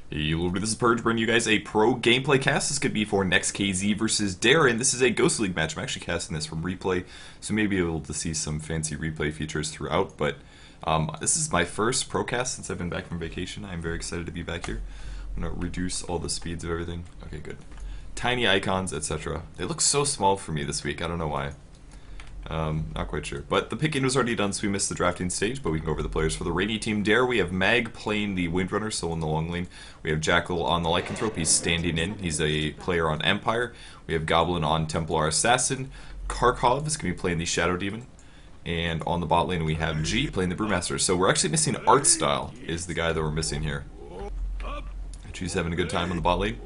Hey, this is Purge bringing you guys a pro gameplay cast. This could be for Next.kz versus Darren. This is a GosuLeague match. I'm actually casting this from replay, so maybe able to see some fancy replay features throughout. But this is my first pro cast since I've been back from vacation. I'm very excited to be back here. I'm going to reduce all the speeds of everything. Okay, good. Tiny icons, etc. They look so small for me this week. I don't know why. Not quite sure. But the picking was already done, so we missed the drafting stage, but we can go over the players for the Rainy Team. Dare, we have Mag playing the Windrunner, so in the long lane. We have Jackal on the Lycanthrope, he's standing in. He's a player on Empire. We have Goblin on Templar Assassin. Karkov is going to be playing the Shadow Demon. And on the bot lane we have G playing the Brewmaster. So we're actually missing Art Style, is the guy that we're missing here. G's having a good time on the bot lane.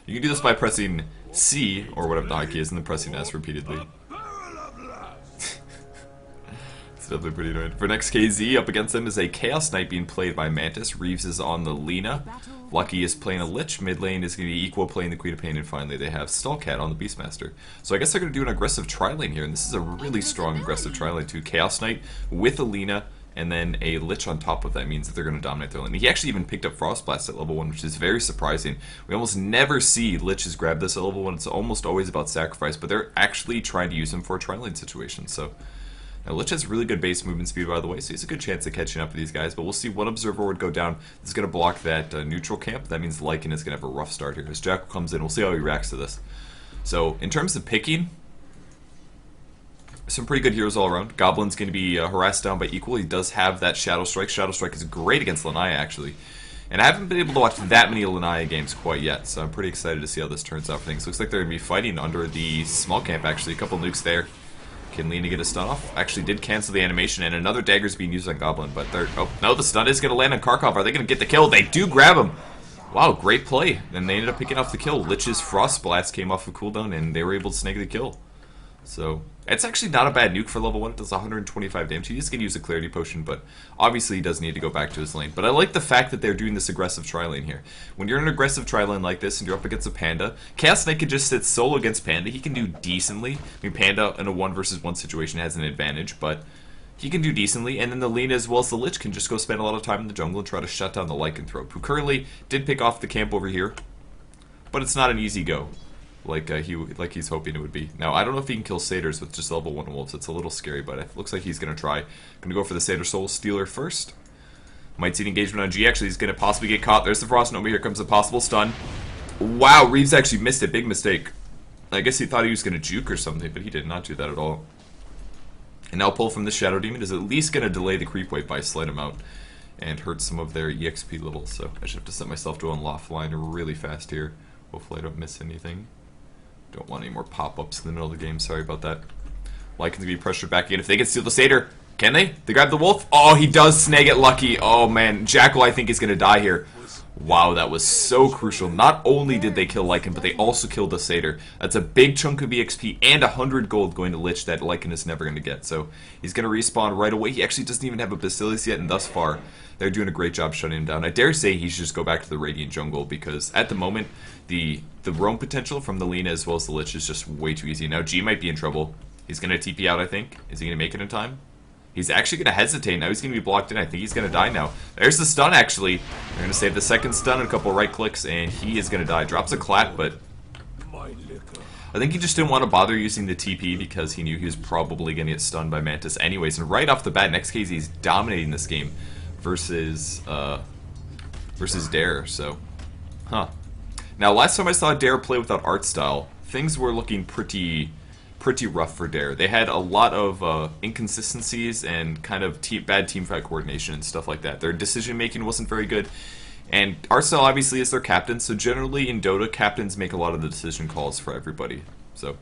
You can do this by pressing C, or whatever the hotkey is, and then pressing S repeatedly. Definitely pretty annoying. For Next.kz, up against them is a Chaos Knight being played by Mantis. Reeves is on the Lina. Lucky is playing a Lich. Mid lane is going to be Equal playing the Queen of Pain. And finally they have Stallcat on the Beastmaster. So I guess they're going to do an aggressive tri-lane here. And this is a really strong aggressive tri-lane too. Chaos Knight with a Lina and then a Lich on top of that means that they're going to dominate their lane. He actually even picked up Frost Blast at level 1, which is very surprising. We almost never see Liches grab this at level 1. It's almost always about sacrifice. But they're actually trying to use him for a tri-lane situation. So now, Lich has really good base movement speed, by the way, so he's a good chance of catching up with these guys, but we'll see what Observer would go down. This is going to block that neutral camp. That means Lycan is going to have a rough start here. As Jackal comes in, we'll see how he reacts to this. So, in terms of picking, some pretty good heroes all around. Goblin's going to be harassed down by Equal. He does have that Shadow Strike. Shadow Strike is great against Lanaya, actually. And I haven't been able to watch that many Lanaya games quite yet, so I'm pretty excited to see how this turns out for things. Looks like they're going to be fighting under the small camp, actually. A couple nukes there. Can Lina get a stun off? Actually did cancel the animation, and another dagger's being used on Goblin, but they're... Oh, no, the stun is going to land on Karkov. Are they going to get the kill? They do grab him! Wow, great play. And they ended up picking off the kill. Lich's Frost Blast came off of cooldown, and they were able to snag the kill. So, it's actually not a bad nuke for level 1. It does 125 damage. He is going to use a Clarity Potion, but obviously he does need to go back to his lane. But I like the fact that they're doing this aggressive tri-lane here. When you're in an aggressive tri-lane like this and you're up against a Panda, Chaos Knight can just sit solo against Panda. He can do decently. I mean, Panda in a 1 versus 1 situation has an advantage, but he can do decently. And then the Lina as well as the Lich can just go spend a lot of time in the jungle and try to shut down the Lycanthrope, who currently did pick off the camp over here, but it's not an easy go. Like he's hoping it would be. Now, I don't know if he can kill Satyrs with just level 1 wolves. It's a little scary, but it looks like he's going to try. Going to go for the Satyr Soul Stealer first. Might see an engagement on G. Actually, he's going to possibly get caught. There's the Frost Nova. Here comes a possible stun. Wow, Reeves actually missed it. Big mistake. I guess he thought he was going to juke or something, but he did not do that at all. And now pull from the Shadow Demon is at least going to delay the creep wave by a slight amount and hurt some of their EXP levels. So I should have to set myself to unlock line really fast here. Hopefully I don't miss anything. Don't want any more pop-ups in the middle of the game. Sorry about that. Lycan's gonna be pressured back in. If they can steal the Satyr, can they? They grab the Wolf. Oh, he does snag it. Lucky. Oh man, Jackal I think is gonna die here. Wow, that was so crucial. Not only did they kill Lycan, but they also killed the Satyr. That's a big chunk of EXP and 100 gold going to Lich that Lycan is never gonna get. So he's gonna respawn right away. He actually doesn't even have a Basilius yet, and thus far they're doing a great job shutting him down. I dare say he should just go back to the Radiant Jungle because at the moment the roam potential from the Lina as well as the Lich is just way too easy. Now G might be in trouble. He's going to TP out, I think. Is he going to make it in time? He's actually going to hesitate. Now he's going to be blocked in. I think he's going to die now. There's the stun, actually. They're going to save the second stun and a couple right clicks, and he is going to die. Drops a clap, but I think he just didn't want to bother using the TP because he knew he was probably going to get stunned by Mantis anyways. And right off the bat, Next.kz is dominating this game versus Dare. So, Now, last time I saw Dare play without art style, things were looking pretty rough for Dare. They had a lot of inconsistencies and kind of bad teamfight coordination and stuff like that. Their decision making wasn't very good, and art style obviously is their captain. So generally in Dota, captains make a lot of the decision calls for everybody. So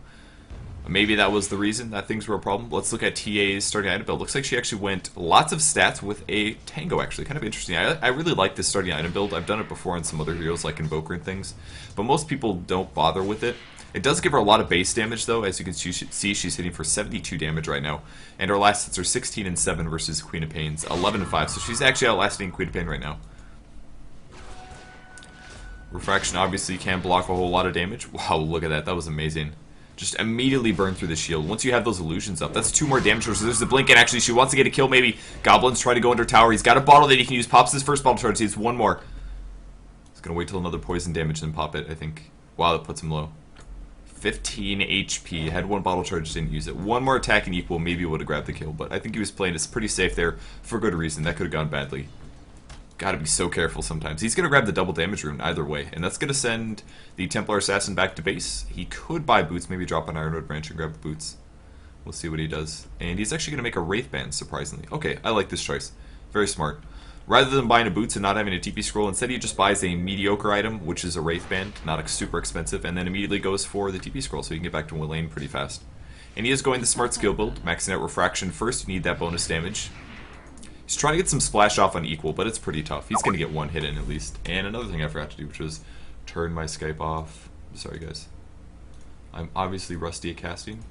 maybe that was the reason that things were a problem. Let's look at TA's starting item build. Looks like she actually went lots of stats with a Tango, actually. Kind of interesting. I really like this starting item build. I've done it before on some other heroes like Invoker and things, but most people don't bother with it. It does give her a lot of base damage, though. As you can see, she's hitting for 72 damage right now. And her last hits are 16 and 7 versus Queen of Pain's 11 and 5. So she's actually outlasting Queen of Pain right now. Refraction obviously can block a whole lot of damage. Wow, look at that. That was amazing. Just immediately burn through the shield. Once you have those illusions up, that's 2 more damage. So there's the blink, and actually she wants to get a kill maybe. Goblin's trying to go under tower. He's got a bottle that he can use. Pops his first bottle charge. He has 1 more. Gonna wait till another poison damage and pop it, I think. Wow, that puts him low. 15 HP. Had one bottle charge, didn't use it. One more attack and equal, maybe would have grabbed the kill, but I think he was playing it pretty safe there for good reason. That could have gone badly. Gotta be so careful sometimes. He's gonna grab the double damage rune either way, and that's gonna send the Templar Assassin back to base. He could buy boots, maybe drop an Ironwood branch and grab boots. We'll see what he does. And he's actually gonna make a Wraith Band, surprisingly. Okay, I like this choice. Very smart. Rather than buying a boots and not having a TP scroll, instead he just buys a mediocre item, which is a Wraith Band, not super expensive, and then immediately goes for the TP scroll so he can get back to one lane pretty fast. And he is going the smart skill build, maxing out Refraction first. You need that bonus damage. He's trying to get some splash off on equal, but it's pretty tough. He's going to get one hit in at least. And another thing I forgot to do, which was turn my Skype off. Sorry, guys. I'm obviously rusty at casting.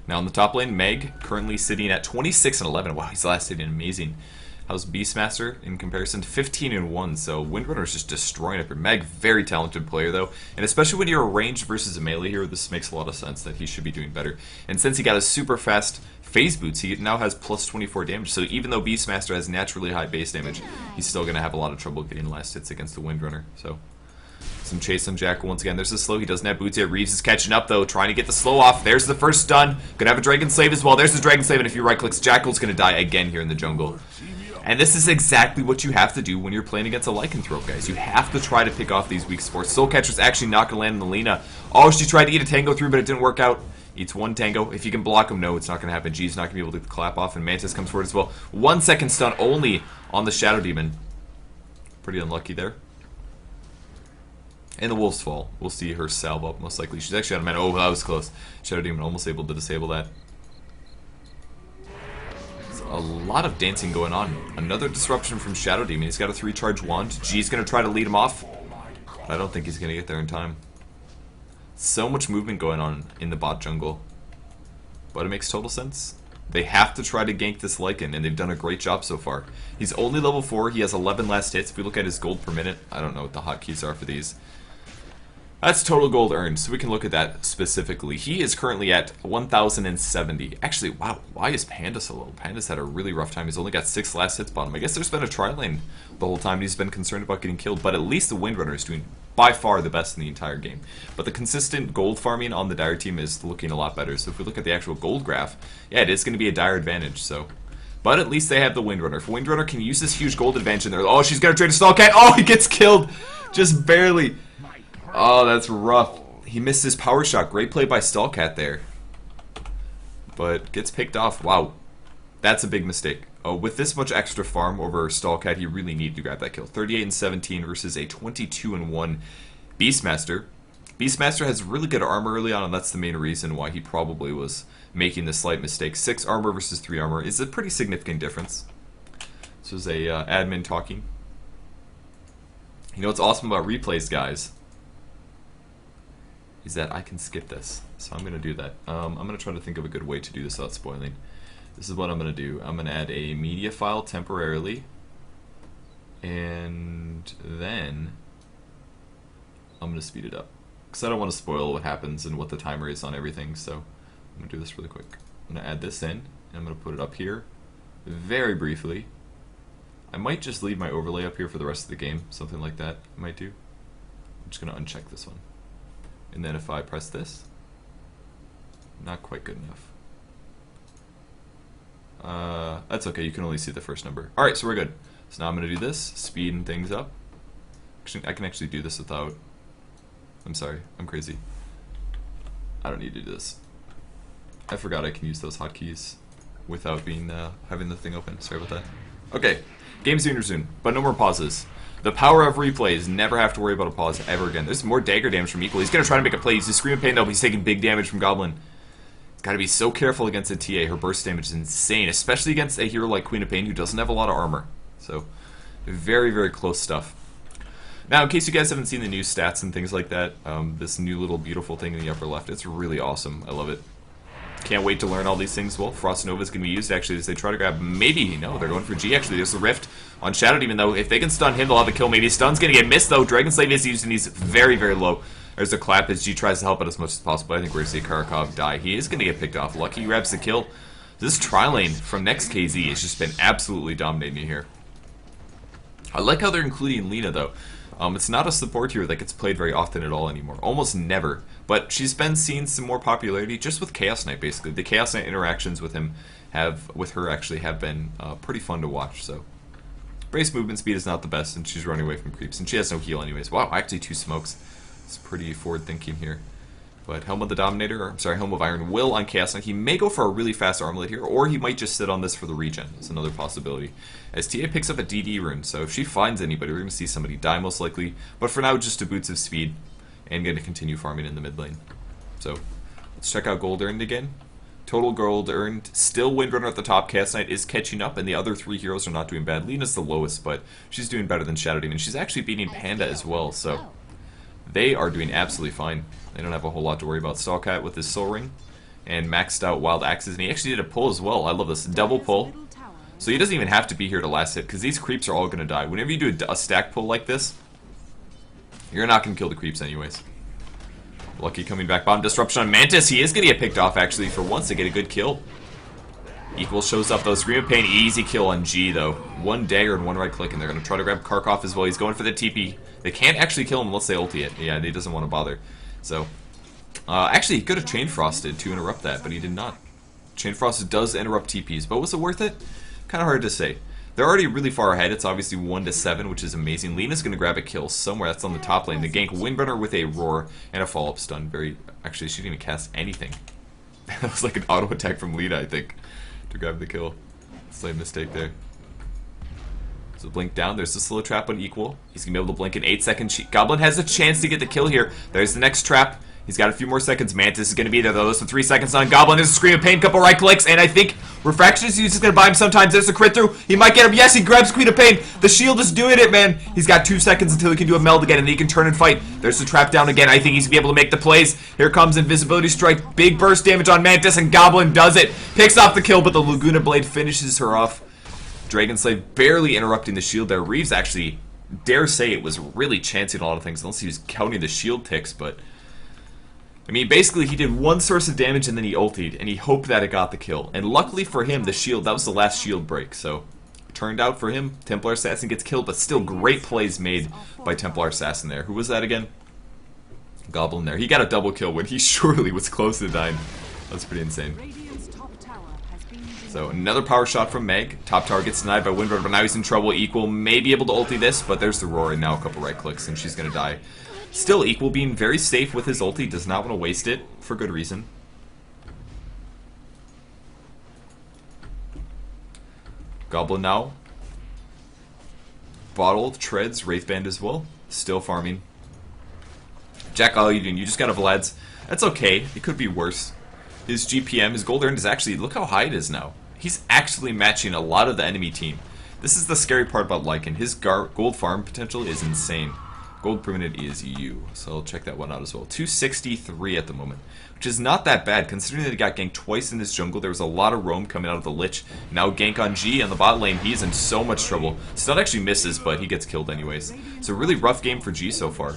Now in the top lane, Meg currently sitting at 26 and 11. Wow, he's last hitting amazing. How's Beastmaster in comparison to 15 and 1? So Windrunner is just destroying it for Meg. Very talented player though, and especially when you're a ranged versus a melee hero, this makes a lot of sense that he should be doing better. And since he got a super fast phase boots, he now has plus 24 damage. So even though Beastmaster has naturally high base damage, he's still going to have a lot of trouble getting last hits against the Windrunner. So some chase on Jackal once again. There's the slow. He doesn't have boots yet. Reeves is catching up though, trying to get the slow off. There's the first stun. Gonna have a Dragon Slave as well. There's the Dragon Slave, and if you right clicks, Jackal's gonna die again here in the jungle. And this is exactly what you have to do when you're playing against a Lycanthrope, guys. You have to try to pick off these weak spots. Soulcatcher's actually not gonna land on the Lina. Oh, she tried to eat a Tango through, but it didn't work out. Eats one Tango. If you can block him, no, it's not gonna happen. G's not gonna be able to clap off, and Mantis comes forward as well. 1 second stun only on the Shadow Demon. Pretty unlucky there. And the Wolf's Fall. We'll see her salve up, most likely. She's actually out of mana. Oh, that was close. Shadow Demon almost able to disable that. There's a lot of dancing going on. Another disruption from Shadow Demon. He's got a 3-charge wand. G's going to try to lead him off. But I don't think he's going to get there in time. So much movement going on in the bot jungle. But it makes total sense. They have to try to gank this Lycan, and they've done a great job so far. He's only level 4. He has 11 last hits. If we look at his gold per minute, I don't know what the hotkeys are for these. That's total gold earned, so we can look at that specifically. He is currently at 1,070. Actually, wow, why is Panda so low? Panda's had a really rough time. He's only got 6 last hits bottom. I guess there's been a tri-lane the whole time. He's been concerned about getting killed, but at least the Windrunner is doing by far the best in the entire game. But the consistent gold farming on the Dire team is looking a lot better. So if we look at the actual gold graph, yeah, it is going to be a Dire advantage, so... But at least they have the Windrunner. If Windrunner can use this huge gold advantage in there... Oh, she's going to trade a Stallcat! Oh, he gets killed! Just barely... Oh, that's rough. He missed his power shot. Great play by Stallcat there. But gets picked off. Wow. That's a big mistake. Oh, with this much extra farm over Stallcat, he really needed to grab that kill. 38 and 17 versus a 22 and 1 Beastmaster. Beastmaster has really good armor early on, and that's the main reason why he probably was making this slight mistake. 6 armor versus 3 armor is a pretty significant difference. This was a admin talking. You know what's awesome about replays, guys? Is that I can skip this. So I'm going to do that. I'm going to try to think of a good way to do this without spoiling. This is what I'm going to do. I'm going to add a media file temporarily. And then I'm going to speed it up. Because I don't want to spoil what happens and what the timer is on everything. So I'm going to do this really quick. I'm going to add this in. And I'm going to put it up here very briefly. I might just leave my overlay up here for the rest of the game. Something like that I might do. I'm just going to uncheck this one. And then if I press this, not quite good enough. That's okay, you can only see the first number. Alright, so we're good. So now I'm going to do this, speeding things up. Actually, I can actually do this without... I'm sorry, I'm crazy. I don't need to do this. I forgot I can use those hotkeys without being having the thing open. Sorry about that. Okay, game's doing soon, but no more pauses. The power of replays. Never have to worry about a pause ever again. There's more dagger damage from Equal. He's going to try to make a play. He's just Scream of Pain though, but he's taking big damage from Goblin. He's got to be so careful against a TA. Her burst damage is insane, especially against a hero like Queen of Pain who doesn't have a lot of armor. So, very, very close stuff. Now, in case you guys haven't seen the new stats and things like that, this new little beautiful thing in the upper left, it's really awesome. I love it. Can't wait to learn all these things. Well, Frost Nova is going to be used actually as they try to grab. Maybe, no, they're going for G actually. There's the Rift on Shadow Demon though. If they can stun him, they'll have a kill. Maybe Stun's going to get missed though. Dragon Slave is used and he's very, very low. There's a clap as G tries to help out as much as possible. I think we're going to see Karakov die. He is going to get picked off. Lucky grabs the kill. This tri-lane from Next.kz has just been absolutely dominating here. I like how they're including Lina, though. It's not a support hero that gets played very often at all anymore. Almost never. But she's been seeing some more popularity just with Chaos Knight, basically. The Chaos Knight interactions with her actually have been pretty fun to watch, so. Brace movement speed is not the best, and she's running away from creeps, and she has no heal anyways. Wow, actually 2 smokes. It's pretty forward thinking here. But Helm of the Dominator, or I'm sorry, Helm of Iron will on Chaos Knight. He may go for a really fast armlet here, or he might just sit on this for the regen. That's another possibility. As TA picks up a DD rune, so if she finds anybody, we're going to see somebody die most likely. But for now, just a boots of speed, and going to continue farming in the mid lane. So, let's check out gold earned again. Total gold earned, still Windrunner at the top. Chaos Knight is catching up, and the other 3 heroes are not doing bad. Lina's the lowest, but she's doing better than Shadow Demon. She's actually beating Panda as well, so they are doing absolutely fine. They don't have a whole lot to worry about. Stallcat with his Soul Ring, and maxed out Wild Axes, and he actually did a pull as well. I love this. Double pull. So he doesn't even have to be here to last hit, because these creeps are all going to die. Whenever you do a stack pull like this, you're not going to kill the creeps anyways. Lucky coming back bottom. Disruption on Mantis. He is going to get picked off, actually, for once to get a good kill. Equal shows up, though. Scream of Pain, easy kill on G, though. 1 dagger and 1 right click, and they're going to try to grab Karkov as well. He's going for the TP. They can't actually kill him unless they ulti it. Yeah, he doesn't want to bother. So, actually, he could have Chain Frosted to interrupt that, but he did not. Chain Frosted does interrupt TPs, but was it worth it? Kind of hard to say. They're already really far ahead. It's obviously 1-7, which is amazing. Lina's going to grab a kill somewhere. That's on the top lane. The gank Windrunner with a roar and a follow-up stun. Actually, she didn't even cast anything. That was like an auto attack from Lina, I think, to grab the kill. Slight mistake there. So blink down. There's the slow trap on equal. He's going to be able to blink in 8 seconds. Goblin has a chance to get the kill here. There's the next trap. He's got a few more seconds. Mantis is going to be there, though. There's 3 seconds on Goblin. There's a Scream of Pain, couple right clicks, and I think Refraction is just going to buy him sometimes. There's a crit through. He might get him. Yes, he grabs Queen of Pain. The shield is doing it, man. He's got 2 seconds until he can do a meld again, and then he can turn and fight. There's the trap down again. I think he's going to be able to make the plays. Here comes Invisibility Strike. Big burst damage on Mantis, and Goblin does it. Picks off the kill, but the Laguna Blade finishes her off. Dragon Slave barely interrupting the shield there. Reeves actually, dare say it was really chancing a lot of things, unless he was counting the shield ticks, but I mean, basically, he did 1 source of damage and then he ultied, and he hoped that it got the kill. And luckily for him, the shield, that was the last shield break, so turned out for him. Templar Assassin gets killed, but still great plays made by Templar Assassin there. Who was that again? Goblin there. He got a double kill when he surely was close to dying. That's pretty insane. So another power shot from Meg. Top tower gets denied by Windrunner, but now he's in trouble. Equal may be able to ulti this, but there's the roar, and now a couple right clicks, and she's going to die. Still, Equal being very safe with his ulti, does not want to waste it, for good reason. Goblin now. Bottle, Treads, Wraithband as well. Still farming. Jack, all you doing? You just got a Vlad's. That's okay, it could be worse. His GPM, his gold earned is actually, look how high it is now. He's actually matching a lot of the enemy team. This is the scary part about Lycan. His gold farm potential is insane. Gold permanent is you, so I'll check that one out as well. 263 at the moment, which is not that bad, considering that he got ganked twice in this jungle. There was a lot of roam coming out of the Lich. Now gank on G on the bot lane, he's in so much trouble. Stun actually misses, but he gets killed anyways. It's a really rough game for G so far.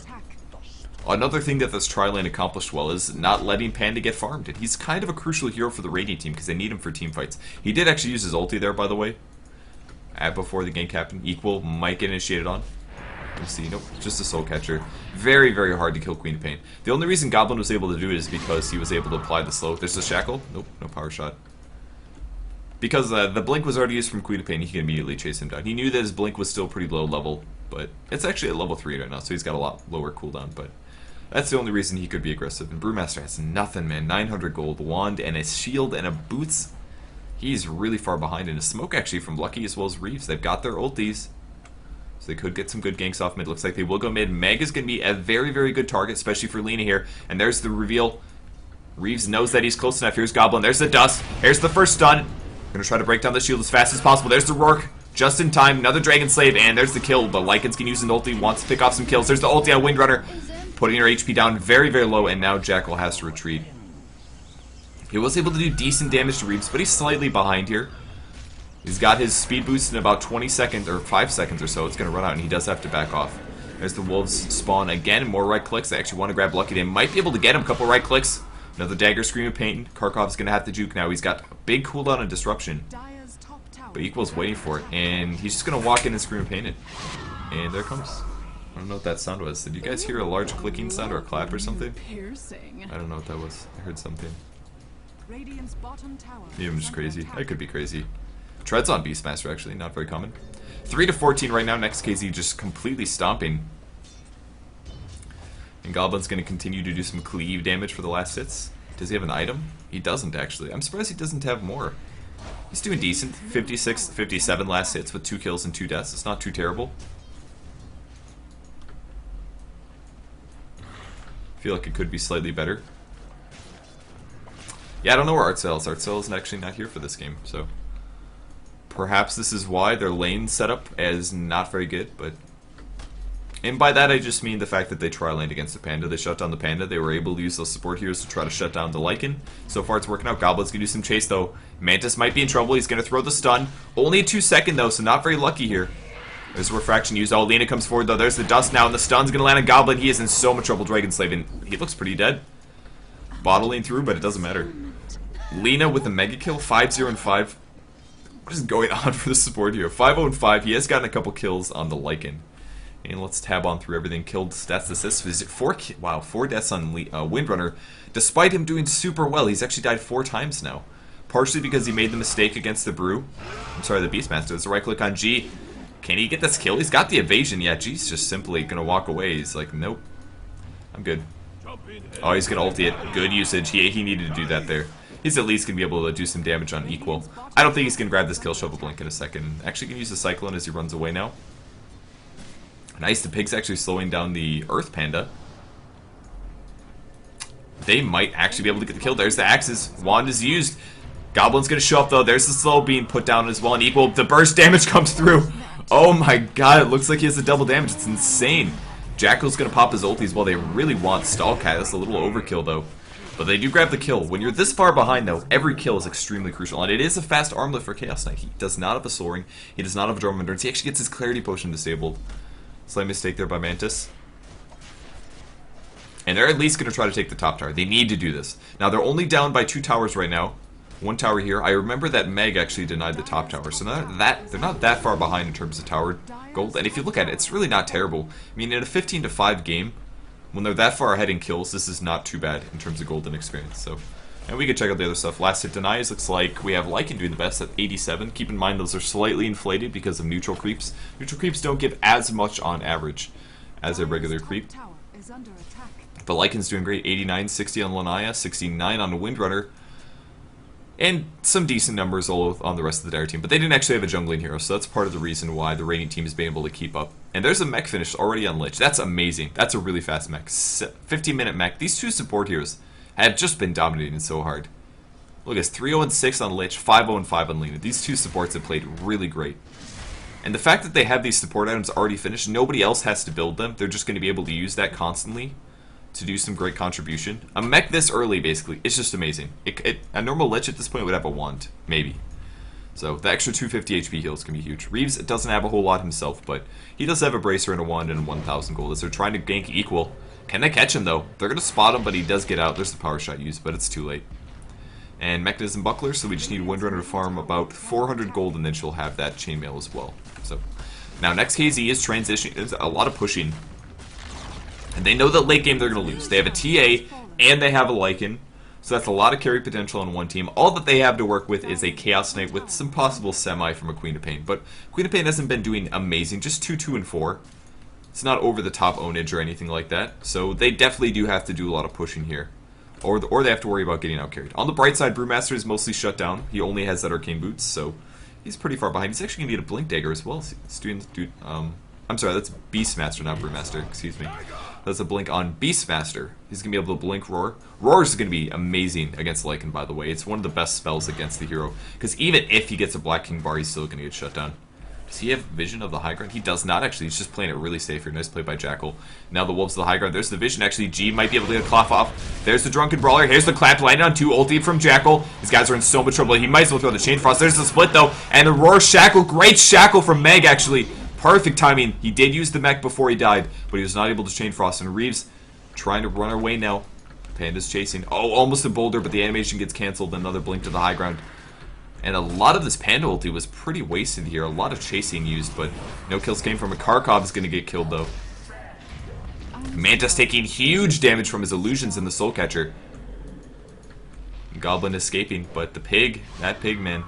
Another thing that this tri-lane accomplished well is not letting Panda get farmed. And he's kind of a crucial hero for the Radiant team, because they need him for team fights. He did actually use his ulti there, by the way, before the gank happened. Equal might get initiated on. Let's see, nope, just a soul catcher. Very, very hard to kill Queen of Pain. The only reason Goblin was able to do it is because he was able to apply the slow. There's the shackle. Nope, no power shot. Because the blink was already used from Queen of Pain, he can immediately chase him down. He knew that his blink was still pretty low level, but it's actually at level 3 right now, so he's got a lot lower cooldown, but that's the only reason he could be aggressive. And Brewmaster has nothing, man. 900 gold, wand, and a shield, and a boots. He's really far behind, and a smoke actually from Lucky as well as Reeves. They've got their ultis, so they could get some good ganks off mid. Looks like they will go mid. Meg is going to be a very, very good target, especially for Lina here. And there's the reveal. Reeves knows that he's close enough. Here's Goblin. There's the dust. Here's the first stun. Going to try to break down the shield as fast as possible. There's the Rourke. Just in time. Another Dragon Slave. And there's the kill. The Lycans can use an ulti. Wants to pick off some kills. There's the ulti on Windrunner. Putting her HP down very, very low. And now Jackal has to retreat. He was able to do decent damage to Reeves, but he's slightly behind here. He's got his speed boost in about 20 seconds, or 5 seconds or so. It's going to run out, and he does have to back off. There's the Wolves spawn again. More right clicks. They actually want to grab Lucky. They might be able to get him. A couple right clicks. Another dagger, Scream of Pain. Karkov's going to have to juke now. He's got a big cooldown and disruption. But Equal's waiting for it, and he's just going to walk in and scream and paint it. And there it comes. I don't know what that sound was. Did you guys hear a large clicking sound or a clap or something? I don't know what that was. I heard something. Maybe I'm just crazy. I could be crazy. Treads on Beastmaster, actually. Not very common. 3-14 right now. Next.kz just completely stomping. And Goblin's going to continue to do some cleave damage for the last hits. Does he have an item? He doesn't, actually. I'm surprised he doesn't have more. He's doing decent. 56, 57 last hits with 2 kills and 2 deaths. It's not too terrible. I feel like it could be slightly better. Yeah, I don't know where Artcell is. Artcell is actually not here for this game, so perhaps this is why their lane setup is not very good, but... And by that I just mean the fact that they tri-laned against the Panda. They shut down the Panda. They were able to use those support heroes to try to shut down the Lycan. So far it's working out. Goblin's going to do some chase though. Mantis might be in trouble. He's going to throw the stun. Only a 2-second though, so not very lucky here. There's a refraction used. Oh, Lena comes forward though. There's the dust now, and the stun's going to land on Goblin. He is in so much trouble, Dragon Slave, and he looks pretty dead. Bottling through, but it doesn't matter. Lena with a mega kill, 5-0 and 5. What is going on for the support hero? 5-0 and 5. He has gotten a couple kills on the Lycan. And let's tab on through everything. Killed, stats, assists. Is it 4 deaths on Windrunner. Despite him doing super well, he's actually died 4 times now. Partially because he made the mistake against the Brew. I'm sorry, the Beastmaster. There's a right click on G. Can he get this kill? He's got the evasion. Yeah, G's just simply going to walk away. He's like, nope. I'm good. Oh, he's going to ulti it. Good usage. He needed to do that there. He's at least going to be able to do some damage on Equal. I don't think he's going to grab this kill, Shovel Blink in a second. Actually going to use the Cyclone as he runs away now. Nice, the Pig's actually slowing down the Earth Panda. They might actually be able to get the kill. There's the axes. Wand is used. Goblin's going to show up though. There's the slow being put down as well. And Equal, the burst damage comes through. Oh my god, it looks like he has a double damage. It's insane. Jackal's going to pop his ultis while they really want Stallcat. That's a little overkill though. But they do grab the kill. When you're this far behind though, every kill is extremely crucial. And it is a fast armlet for Chaos Knight. He does not have a Soul Ring. He does not have a Drum of Endurance. He actually gets his Clarity Potion disabled. Slight mistake there by Mantis. And they're at least going to try to take the top tower. They need to do this. Now they're only down by 2 towers right now. 1 tower here. I remember that Meg actually denied the top tower. So they're not that far behind in terms of tower gold. And if you look at it, it's really not terrible. I mean, in a 15-5 game, when they're that far ahead in kills, this is not too bad in terms of golden experience. So, and we can check out the other stuff. Last hit denies. Looks like we have Lycan doing the best at 87. Keep in mind those are slightly inflated because of neutral creeps. Neutral creeps don't give as much on average as a regular creep. But Lycan's doing great. 89, 60 on Lanaya, 69 on the Windrunner. And some decent numbers all on the rest of the Dire team. But they didn't actually have a jungling hero, so that's part of the reason why the Radiant team has been able to keep up. And there's a mech finish already on Lich. That's amazing. That's a really fast mech. 15-minute mech. These 2 support heroes have just been dominating so hard. Look, it's 3-0 and 6 on Lich, 5-0 and 5 on Lena. These 2 supports have played really great. And the fact that they have these support items already finished, nobody else has to build them. They're just going to be able to use that constantly to do some great contribution. A mech this early, basically, it's just amazing. A normal Lich at this point would have a wand, maybe. So the extra 250 HP heals can be huge. Reeves doesn't have a whole lot himself, but he does have a Bracer and a wand and 1,000 gold as they're trying to gank Equal. Can they catch him, though? They're going to spot him, but he does get out. There's the power shot used, but it's too late. And Mechanism Buckler, so we just need Windrunner to farm about 400 gold, and then she'll have that chainmail as well. So now Next.kz is transitioning. There's a lot of pushing. And they know that late game they're going to lose. They have a TA, and they have a Lycan. So that's a lot of carry potential on one team. All that they have to work with is a Chaos Knight with some possible semi from a Queen of Pain. But Queen of Pain hasn't been doing amazing. Just 2, 2, and 4. It's not over the top ownage or anything like that. So they definitely do have to do a lot of pushing here. Or they have to worry about getting out carried. On the bright side, Brewmaster is mostly shut down. He only has that Arcane Boots, so he's pretty far behind. He's actually going to need a Blink Dagger as well. I'm sorry, that's Beastmaster, not Brewmaster. Excuse me. That's a blink on Beastmaster. He's going to be able to blink Roar. Roar is going to be amazing against Lycan, by the way. It's one of the best spells against the hero. Because even if he gets a Black King bar, he's still going to get shut down. Does he have vision of the high ground? He does not, actually. He's just playing it really safe here. Nice play by Jackal. Now the Wolves of the high ground. There's the vision, actually. G might be able to get a Cloth off. There's the Drunken Brawler. Here's the Clap landing on 2. Ulti from Jackal. These guys are in so much trouble. He might as well throw the Chain Frost. There's the split, though. And the Roar Shackle. Great Shackle from Meg, actually. Perfect timing. He did use the mech before he died, but he was not able to Chain Frost. And Reeves trying to run away now. Panda's chasing. Oh, almost a boulder, but the animation gets canceled. Another blink to the high ground. And a lot of this Panda ulti was pretty wasted here. A lot of chasing used, but no kills came from it. Karkov's going to get killed, though. Mantis taking huge damage from his illusions in the Soul Catcher. Goblin escaping, but the pig, that pig, man.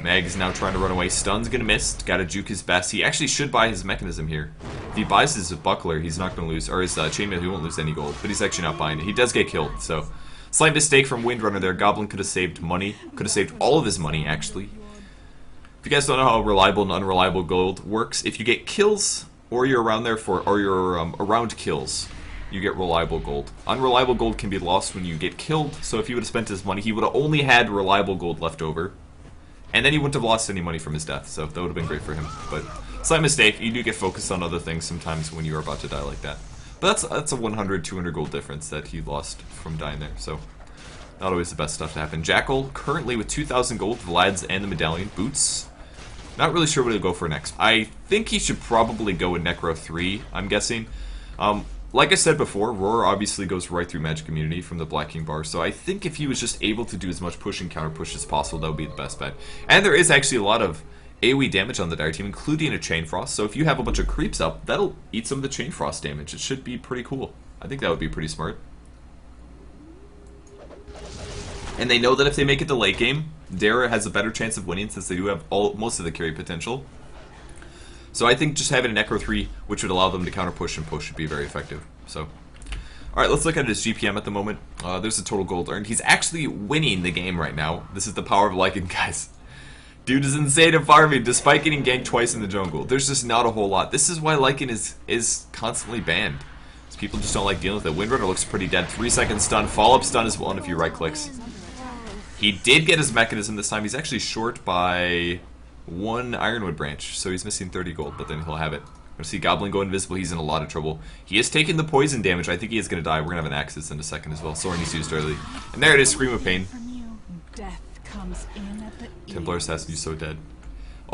Mag is now trying to run away. Stun's going to miss. Got to juke his best. He actually should buy his mechanism here. If he buys his buckler, he's not going to lose. Or his chainmail, he won't lose any gold. But he's actually not buying it. He does get killed, so... Slight mistake from Windrunner there. Goblin could have saved money. Could have saved all of his money, actually. If you guys don't know how reliable and unreliable gold works, if you get kills, or you're around there for... Or you're around kills, you get reliable gold. Unreliable gold can be lost when you get killed, so if he would have spent his money, he would have only had reliable gold left over. And then he wouldn't have lost any money from his death, so that would have been great for him. But, slight mistake, you do get focused on other things sometimes when you're about to die like that. But that's a 100, 200 gold difference that he lost from dying there, so not always the best stuff to happen. Jackal, currently with 2,000 gold, Vlad's and the Medallion. Boots, not really sure what he'll go for next. I think he should probably go with Necro 3, I'm guessing. Like I said before, Roar obviously goes right through Magic Immunity from the Black King bar, so I think if he was just able to do as much push and counter push as possible, that would be the best bet. And there is actually a lot of AoE damage on the Dire team, including a Chain Frost, so if you have a bunch of creeps up, that'll eat some of the Chain Frost damage. It should be pretty cool. I think that would be pretty smart. And they know that if they make it to late game, Dara has a better chance of winning since they do have most of the carry potential. So I think just having a Necro 3, which would allow them to counter push and push, would be very effective. So, alright, let's look at his GPM at the moment. There's the total gold earned. He's actually winning the game right now. This is the power of Lycan, guys. Dude is insane at farming, despite getting ganked twice in the jungle. There's just not a whole lot. This is why Lycan is constantly banned. People just don't like dealing with it. Windrunner looks pretty dead. 3-second stun. Follow-up stun is one if you right-clicks. He did get his mechanism this time. He's actually short by 1 Ironwood branch, so he's missing 30 gold, but then he'll have it. We'll see Goblin go invisible. He's in a lot of trouble. He is taking the poison damage. I think he is going to die. We're going to have an Axis in a second as well. Soren is used early. And there it is, Scream of Pain. Templar Assassin, you're so dead.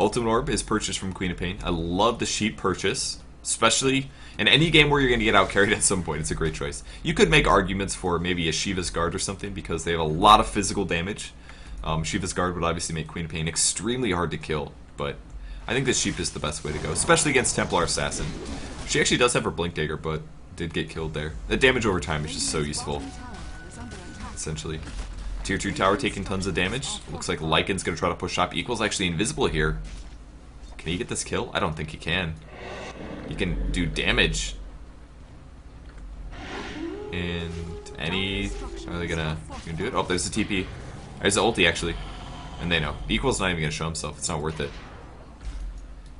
Ultimate Orb is purchased from Queen of Pain. I love the sheep purchase, especially in any game where you're going to get out carried at some point. It's a great choice. You could make arguments for maybe a Shiva's Guard or something because they have a lot of physical damage. Shiva's Guard would obviously make Queen of Pain extremely hard to kill, but I think the sheep is the best way to go, especially against Templar Assassin. She actually does have her Blink Dagger, but did get killed there. The damage over time is just so useful, essentially. Tier 2 tower taking tons of damage. Looks like Lycan's going to try to push up. Equal's actually invisible here. Can he get this kill? I don't think he can. He can do damage. And any... Are they gonna do it? Oh, there's the TP. There's the ulti, actually. And they know. Equal's not even going to show himself. It's not worth it.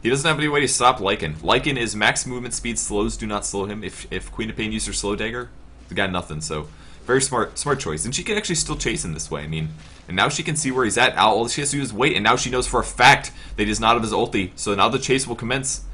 He doesn't have any way to stop Lycan. Lycan is max movement speed. Slows do not slow him. If Queen of Pain used her slow dagger, the guy nothing, so... Very smart choice. And she can actually still chase him this way, I mean. And now she can see where he's at. Now all she has to do is wait, and now she knows for a fact that he's not of his ulti. So now the chase will commence.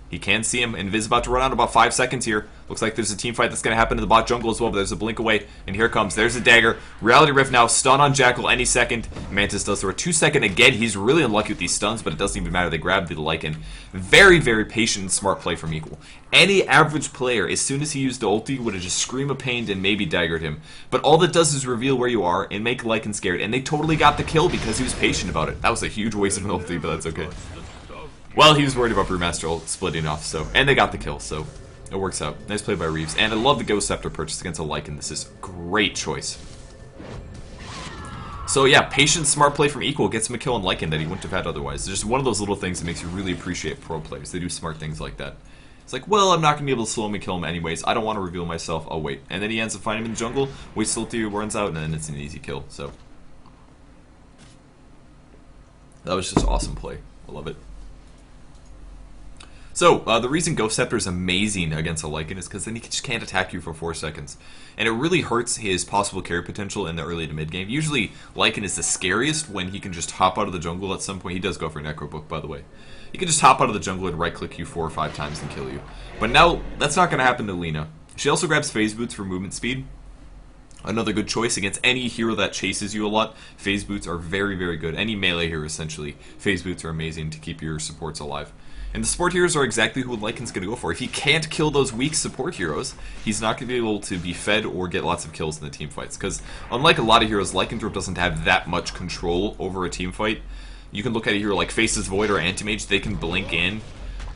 He can see him, and Viz about to run out about 5 seconds here. Looks like there's a team fight that's going to happen in the bot jungle as well, but there's a blink away, and here comes. There's a dagger. Reality Rift now, stun on Jackal any second. Mantis does throw a 2-second again. He's really unlucky with these stuns, but it doesn't even matter. They grab the Lycan. Very, very patient and smart play from Equal. Any average player, as soon as he used the ulti, would have just Scream of Pain and maybe daggered him. But all that does is reveal where you are and make Lycan scared, and they totally got the kill because he was patient about it. That was a huge waste of an ulti, but that's okay. Well, he was worried about Brewmaster splitting off, so... And they got the kill, so... It works out. Nice play by Reeves. And I love the Ghost Scepter purchase against a Lycan. This is a great choice. So yeah, patient, smart play from Equal gets him a kill on Lycan that he wouldn't have had otherwise. It's just one of those little things that makes you really appreciate pro players. They do smart things like that. It's like, well, I'm not going to be able to slow him and kill him anyways. I don't want to reveal myself. I'll wait. And then he ends up finding him in the jungle, waits till he runs out, and then it's an easy kill. So that was just awesome play. I love it. So, the reason Ghost Scepter is amazing against a Lycan is because then he just can't attack you for 4 seconds. And it really hurts his possible carry potential in the early to mid game. Usually, Lycan is the scariest when he can just hop out of the jungle at some point. He does go for Necro Book, by the way. He can just hop out of the jungle and right-click you 4 or 5 times and kill you. But now, that's not going to happen to Lina. She also grabs Phase Boots for movement speed. Another good choice against any hero that chases you a lot. Phase boots are very, very good. Any melee hero, essentially. Phase boots are amazing to keep your supports alive. And the support heroes are exactly who Lycan's going to go for. If he can't kill those weak support heroes, he's not going to be able to be fed or get lots of kills in the team fights. Because unlike a lot of heroes, Lycanthrope doesn't have that much control over a team fight. You can look at a hero like Faces Void or Anti-Mage. They can blink in,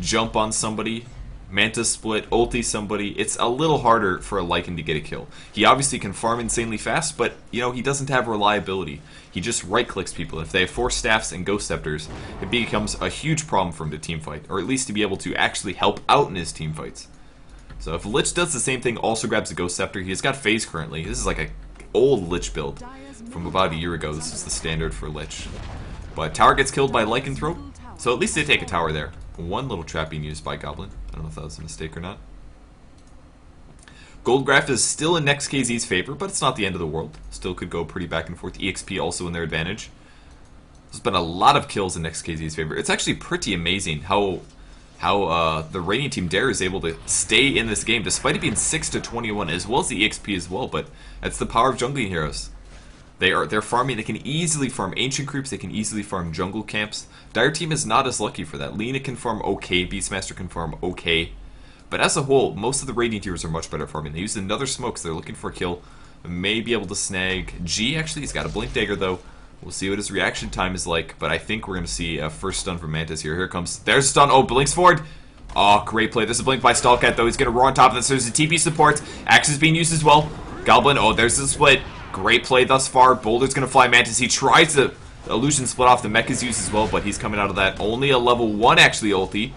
jump on somebody, Manta split, ulti somebody. It's a little harder for a Lycan to get a kill. He obviously can farm insanely fast, but you know, he doesn't have reliability. He just right-clicks people. If they have Force Staffs and Ghost Scepters, it becomes a huge problem for him to teamfight, or at least to be able to actually help out in his teamfights. So if Lich does the same thing, also grabs a Ghost Scepter, he's got Phase currently. This is like a old Lich build from about a year ago. This is the standard for Lich. But tower gets killed by Lycanthrope, so at least they take a tower there. One little trap being used by Goblin. I don't know if that was a mistake or not. Goldgraph is still in Next.kz's favor, but it's not the end of the world. Still could go pretty back and forth. EXP also in their advantage. There's been a lot of kills in Next.kz's favor. It's actually pretty amazing how the Radiant Team Dare is able to stay in this game, despite it being 6-21, as well as the EXP as well. But that's the power of jungling heroes. They're farming. They can easily farm ancient creeps. They can easily farm jungle camps. Dire Team is not as lucky for that. Lina can farm okay. Beastmaster can farm okay. But as a whole, most of the Radiant heroes are much better at farming. They used another smoke, so they're looking for a kill. May be able to snag G, actually. He's got a Blink Dagger, though. We'll see what his reaction time is like. But I think we're going to see a first stun from Mantis here. Here it comes. There's a stun. Oh, blinks forward. Oh, great play. There's a blink by Stallcat, though. He's going to roar on top of this. There's a TP support. Axe is being used as well. Goblin. Oh, there's the split. Great play thus far. Boulder's going to fly Mantis. He tries to illusion split off. The mech is used as well, but he's coming out of that. Only a level 1, actually, ulti.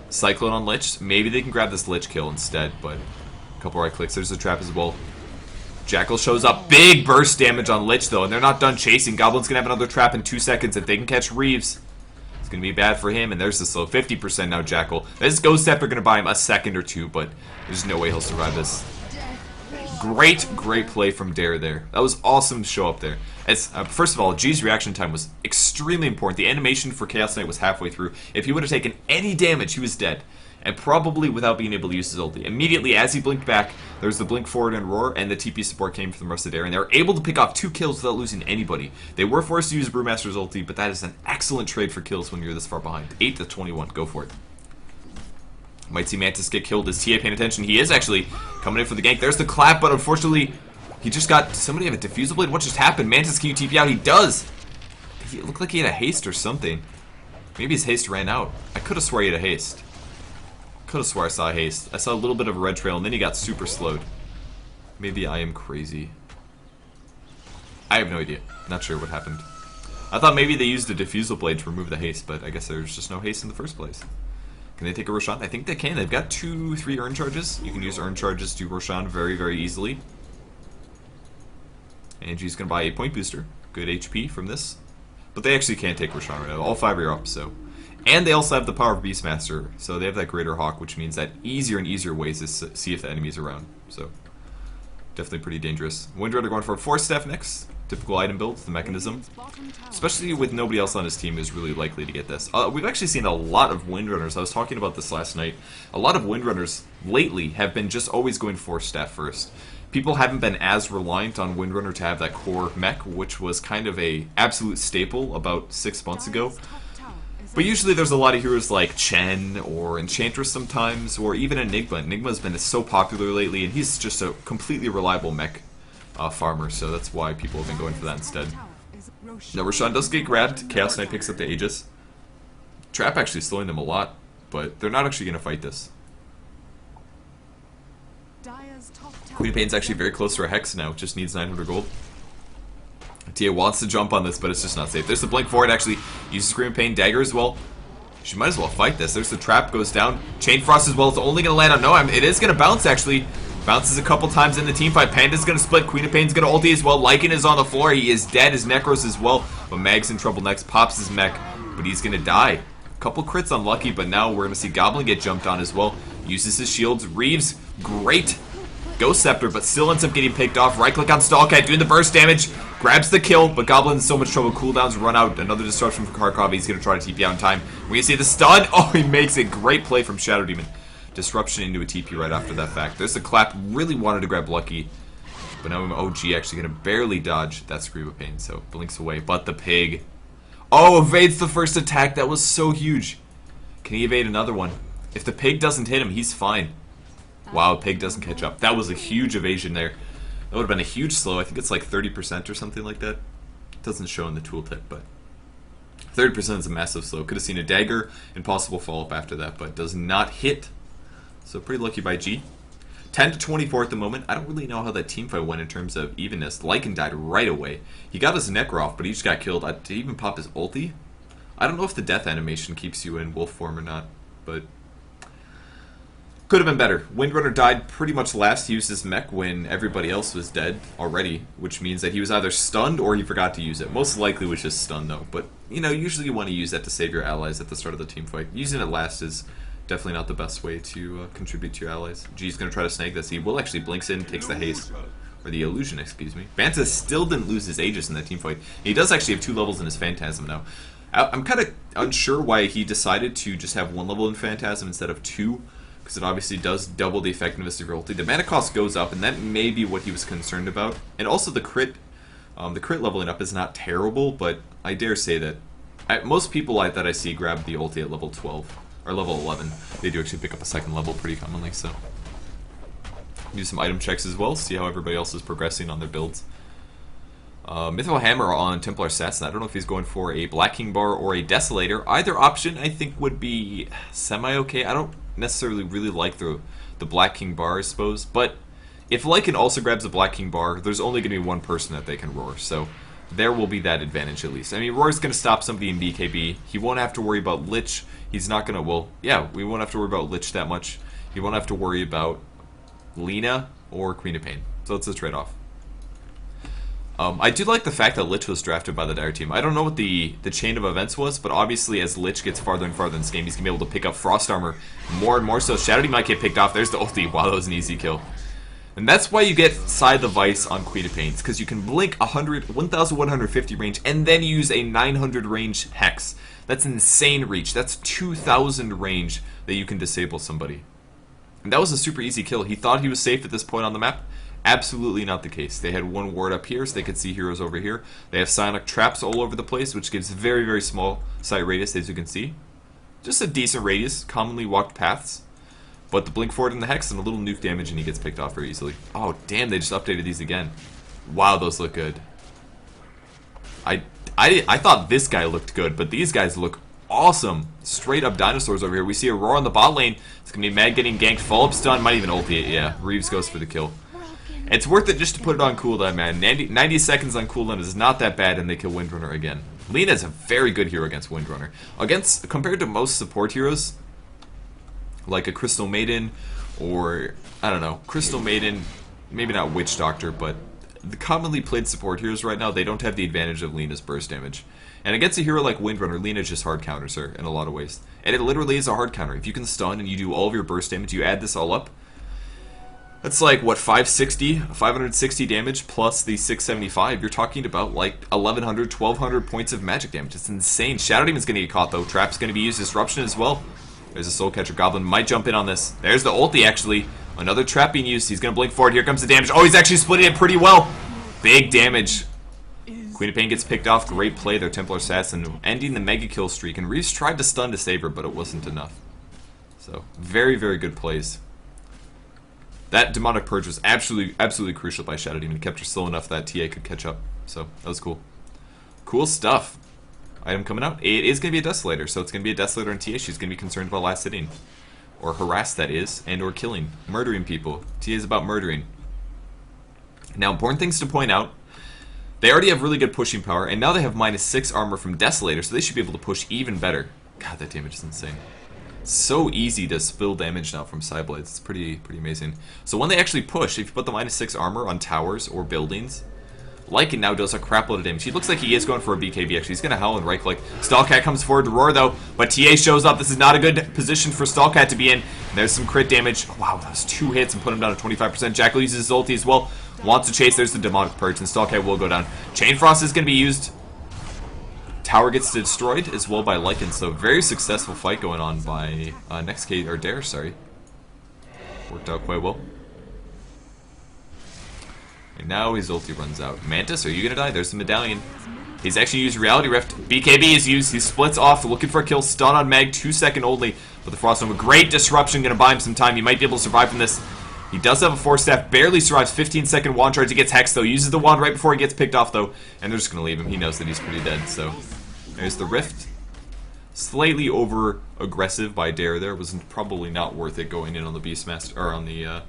Cyclone on Lich. Maybe they can grab this Lich kill instead, but a couple right clicks. There's the trap as well. Jackal shows up. Big burst damage on Lich, though, and they're not done chasing. Goblin's going to have another trap in 2 seconds. If they can catch Reeves, it's going to be bad for him, and there's the slow. 50% now, Jackal. This Ghost Scepter going to buy him a second or two, but there's no way he'll survive this. Great play from Dare there. That was awesome to show up there. As first of all, G's reaction time was extremely important. The animation for Chaos Knight was halfway through. If he would have taken any damage, he was dead. And probably without being able to use his ulti. Immediately, as he blinked back, there was the blink forward and roar, and the TP support came from the rest of Dare, and they were able to pick off 2 kills without losing anybody. They were forced to use Brewmaster's ulti, but that is an excellent trade for kills when you're this far behind. 8-21, go for it. Might see Mantis get killed. Is TA paying attention? He is actually coming in for the gank. There's the clap, but unfortunately, he just got... Somebody have a diffusal blade? What just happened? Mantis, can you TP out? He does! It looked like he had a haste or something. Maybe his haste ran out. I could have swore he had a haste. Could have swore I saw a haste. I saw a little bit of a red trail, and then he got super slowed. Maybe I am crazy. I have no idea. Not sure what happened. I thought maybe they used a diffusal blade to remove the haste, but I guess there's just no haste in the first place. Can they take a Roshan? I think they can. They've got 2-3 Urn Charges. You can use Urn Charges to Roshan very, very easily. Angie's going to buy a point booster. Good HP from this. But they actually can't take Roshan right now. All 5 are up, so. And they also have the power of Beastmaster. So they have that Greater Hawk, which means that easier and easier ways to see if the enemy's around. So definitely pretty dangerous. Windrunner going for a Force Staff next. Typical item build, the mechanism. Especially with nobody else on his team is really likely to get this. We've actually seen a lot of Windrunners. I was talking about this last night. A lot of Windrunners lately have been just always going Force Staff first. People haven't been as reliant on Windrunner to have that core mech, which was kind of a absolute staple about 6 months ago. But usually there's a lot of heroes like Chen or Enchantress sometimes, or even Enigma. Enigma's been so popular lately, and he's just a completely reliable mech farmer, so that's why people have been going for that instead. Now Roshan does get grabbed. Chaos Knight picks up the Aegis. Trap actually slowing them a lot, but they're not actually going to fight this. Queen of Pain's actually very close to a Hex now, just needs 900 gold. Tia wants to jump on this, but it's just not safe. There's the blink forward, actually uses Scream of Pain, dagger as well. She might as well fight this. There's the trap, goes down. Chain Frost as well, it's only going to land on Noam. It is going to bounce, actually. Bounces a couple times in the team fight. Panda's going to split. Queen of Pain's going to ulti as well. Lycan is on the floor. He is dead. His Necros as well. But Mag's in trouble next. Pops his mech, but he's going to die. Couple crits unlucky, but now we're going to see Goblin get jumped on as well. Uses his shields. Reeves, great. Ghost Scepter, but still ends up getting picked off. Right click on Stallcat, doing the burst damage. Grabs the kill, but Goblin's in so much trouble. Cooldowns run out. Another disruption from Kharkov. He's going to try to TP out in time. We're going to see the stun. Oh, he makes it. Great play from Shadow Demon. Disruption into a TP right after that fact. There's the clap. Really wanted to grab Lucky. But now OG actually going to barely dodge that Scream of Pain, so blinks away. But the pig... Oh, evades the first attack. That was so huge. Can he evade another one? If the pig doesn't hit him, he's fine. Wow, pig doesn't catch up. That was a huge evasion there. That would have been a huge slow. I think it's like 30% or something like that. It doesn't show in the tooltip, but 30% is a massive slow. Could have seen a dagger and possible follow-up after that, but does not hit. So pretty lucky by G. 10 to 24 at the moment. I don't really know how that team fight went in terms of evenness. Lycan died right away. He got his Necro off, but he just got killed. Did he even pop his ulti? I don't know if the death animation keeps you in wolf form or not, but could have been better. Windrunner died pretty much last. He used his mech when everybody else was dead already, which means that he was either stunned or he forgot to use it. Most likely was just stunned though, but you know, usually you want to use that to save your allies at the start of the team fight. Using it last is definitely not the best way to contribute to your allies. G's going to try to snag this. He will actually blinks in, takes the haste. Or the illusion, excuse me. Banta still didn't lose his Aegis in that team fight. He does actually have 2 levels in his Phantasm now. I'm kind of unsure why he decided to just have 1 level in Phantasm instead of 2. Because it obviously does double the effectiveness of your ulti. The mana cost goes up, and that may be what he was concerned about. And also the crit leveling up is not terrible, but I dare say that most people that I see grab the ulti at level 12. Or level 11. They do actually pick up a 2nd level pretty commonly, so. Do some item checks as well, see how everybody else is progressing on their builds. Mithril Hammer on Templar Assassin. I don't know if he's going for a Black King Bar or a Desolator. Either option I think would be semi-okay. I don't necessarily really like the Black King Bar, I suppose. But if Lycan also grabs a Black King Bar, there's only going to be one person that they can roar. So there will be that advantage at least. I mean, Roar's going to stop somebody in BKB. He won't have to worry about Lich. He's not going to, well, yeah, we won't have to worry about Lich that much. He won't have to worry about Lina or Queen of Pain. So it's a trade-off. I do like the fact that Lich was drafted by the Dire team. I don't know what the chain of events was, but obviously as Lich gets farther and farther in this game, he's going to be able to pick up Frost Armor more and more. So Shadow Demon might get picked off. There's the ulti. Wow, that was an easy kill. And that's why you get Scythe of Vice on Queen of Pain. It's because you can blink 1,150 range and then use a 900 range Hex. That's insane reach. That's 2,000 range that you can disable somebody. And that was a super easy kill. He thought he was safe at this point on the map. Absolutely not the case. They had 1 ward up here, so they could see heroes over here. They have Psionic traps all over the place, which gives very, very small sight radius, as you can see. Just a decent radius, commonly walked paths. But the blink forward and the Hex and a little nuke damage, and he gets picked off very easily. Oh, damn, they just updated these again. Wow, those look good. I thought this guy looked good, but these guys look awesome. Straight up dinosaurs over here. We see a roar on the bot lane. It's going to be Mag getting ganked. Follow-up stun. Might even ulti it. Yeah, Reeves goes for the kill. It's worth it just to put it on cooldown, man. 90 seconds on cooldown is not that bad, and they kill Windrunner again. Lina is a very good hero against Windrunner. Compared to most support heroes, like a Crystal Maiden, or, I don't know, Crystal Maiden, maybe not Witch Doctor, but the commonly played support heroes right now, they don't have the advantage of Lina's burst damage. And against a hero like Windrunner, Lina just hard counters her in a lot of ways. And it literally is a hard counter. If you can stun and you do all of your burst damage, you add this all up, that's like, what, 560 damage plus the 675. You're talking about like 1,100, 1,200 points of magic damage. It's insane. Shadow Demon's going to get caught, though. Trap's going to be used. Disruption as well. There's a Soul Catcher Goblin. Might jump in on this. There's the ulti, actually. Another trap being used. He's going to blink forward. Here comes the damage. Oh, he's actually splitting it pretty well. Big damage. Queen of Pain gets picked off. Great play there, Templar Assassin. Ending the mega kill streak. And Reeves tried to stun to save her, but it wasn't enough. So, very, very good plays. That Demonic Purge was absolutely crucial by Shadow Demon. He kept her slow enough that TA could catch up. So, that was cool. Cool stuff. Item coming out. It is going to be a Desolator, so it's going to be a Desolator and TA. She's going to be concerned about last hitting. Or harass, that is, and or killing. Murdering people. TA is about murdering. Now, important things to point out. They already have really good pushing power, and now they have -6 armor from Desolator, so they should be able to push even better. God, that damage is insane. So easy to spill damage now from Psyblades. It's pretty amazing. So when they actually push, if you put the -6 armor on towers or buildings, Lycan now does a crap load of damage. He looks like he is going for a BKB, actually. He's going to howl and right click. Stallcat comes forward to roar, though, but TA shows up. This is not a good position for Stallcat to be in. There's some crit damage. Oh, wow, that was 2 hits and put him down to 25%. Jackal uses his ulti as well. Wants to chase. There's the Demonic Purge, and Stallcat will go down. Chain Frost is going to be used. Tower gets destroyed as well by Lycan, so very successful fight going on by Next.kz, or Dare, sorry. Worked out quite well. And now his ulti runs out. Mantis, are you gonna die? There's the medallion. He's actually used Reality Rift. BKB is used. He splits off, looking for a kill. Stun on Meg, 2-second only. But the Frost Nova, great disruption, gonna buy him some time. He might be able to survive from this. He does have a Force Staff, barely survives. 15-second wand charge. He gets Hex though. Uses the wand right before he gets picked off though. And they're just gonna leave him. He knows that he's pretty dead. So there's the Rift. Slightly over aggressive by Dare there. Was probably not worth it going in on the Beastmaster, or on the,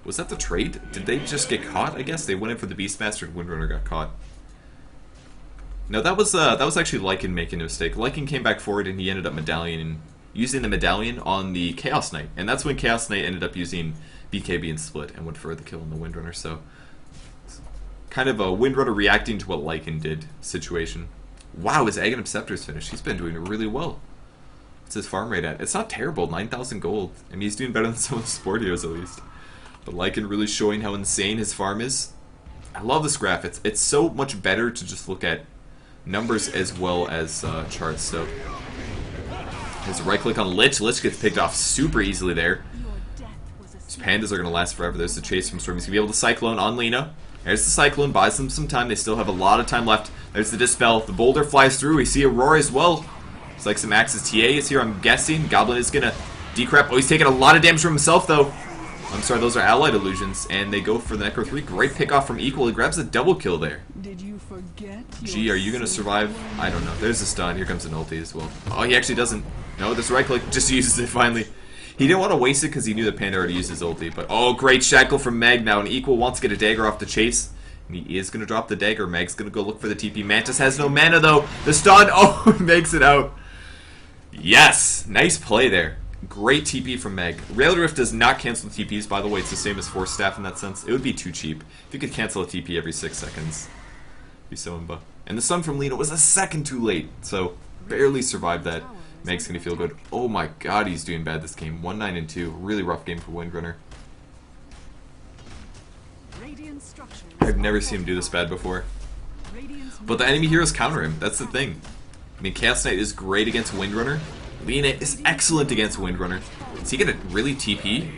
was that the trade? Did they just get caught? I guess they went in for the Beastmaster and Windrunner got caught. No, that was actually Lycan making a mistake. Lycan came back forward and he ended up using the medallion on the Chaos Knight. And that's when Chaos Knight ended up using BKB and Split and went for the kill on the Windrunner. So, kind of a Windrunner reacting to what Lycan did situation. Wow, his Aghanim Scepter's finished. He's been doing really well. What's his farm rate at? It's not terrible, 9,000 gold. I mean, he's doing better than some of the sport heroes at least. But Lycan really showing how insane his farm is. I love this graph. It's so much better to just look at numbers as well as charts. So there's a right click on Lich. Lich gets picked off super easily there. These pandas are going to last forever. There's the chase from Storm. He's going to be able to Cyclone on Lina. There's the Cyclone, buys them some time. They still have a lot of time left. There's the Dispel. The Boulder flies through. We see Aurora as well. Looks like some Axis TA is here, I'm guessing. Goblin is going to decrep. Oh, he's taking a lot of damage from himself, though. I'm sorry, those are allied illusions. And they go for the Necro 3. Great pick off from Equal. He grabs a double kill there. Did you forget? Gee, are you going to survive? I don't know. There's a stun. Here comes an ulti as well. Oh, he actually doesn't. No, this right click just uses it finally. He didn't want to waste it because he knew the Panda already used his ulti. But, oh, great shackle from Meg now. And Equal wants to get a dagger off the chase. And he is going to drop the dagger. Meg's going to go look for the TP. Mantis has no mana, though. The stun, oh, makes it out. Yes, nice play there. Great TP from Meg. Reality Rift does not cancel TPs, by the way. It's the same as Force Staff in that sense. It would be too cheap. If you could cancel a TP every 6 seconds. It'd be so imba. And the stun from Lina was a second too late. So, barely survived that. Meg's going to feel good. Oh my god, he's doing bad this game. 1-9-2. Really rough game for Windrunner. I've never seen him do this bad before. But the enemy heroes counter him. That's the thing. I mean, Chaos Knight is great against Windrunner. Lina is excellent against Windrunner. Is he going to really TP?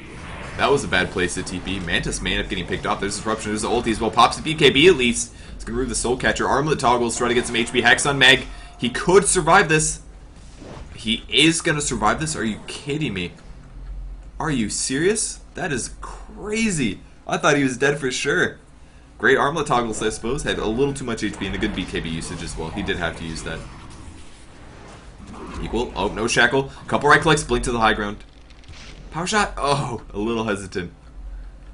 That was a bad place to TP. Mantis may end up getting picked off. There's Disruption. There's the ulti as well. Pops the BKB at least. It's going to remove the Soul Catcher. Armlet toggles. Try to get some HP. Hex on Meg. He could survive this. He is going to survive this? Are you kidding me? Are you serious? That is crazy. I thought he was dead for sure. Great armlet toggles, I suppose. Had a little too much HP and a good BKB usage as well. He did have to use that. Equal. Oh, no shackle. Couple right clicks. Blink to the high ground. Power shot. Oh, a little hesitant.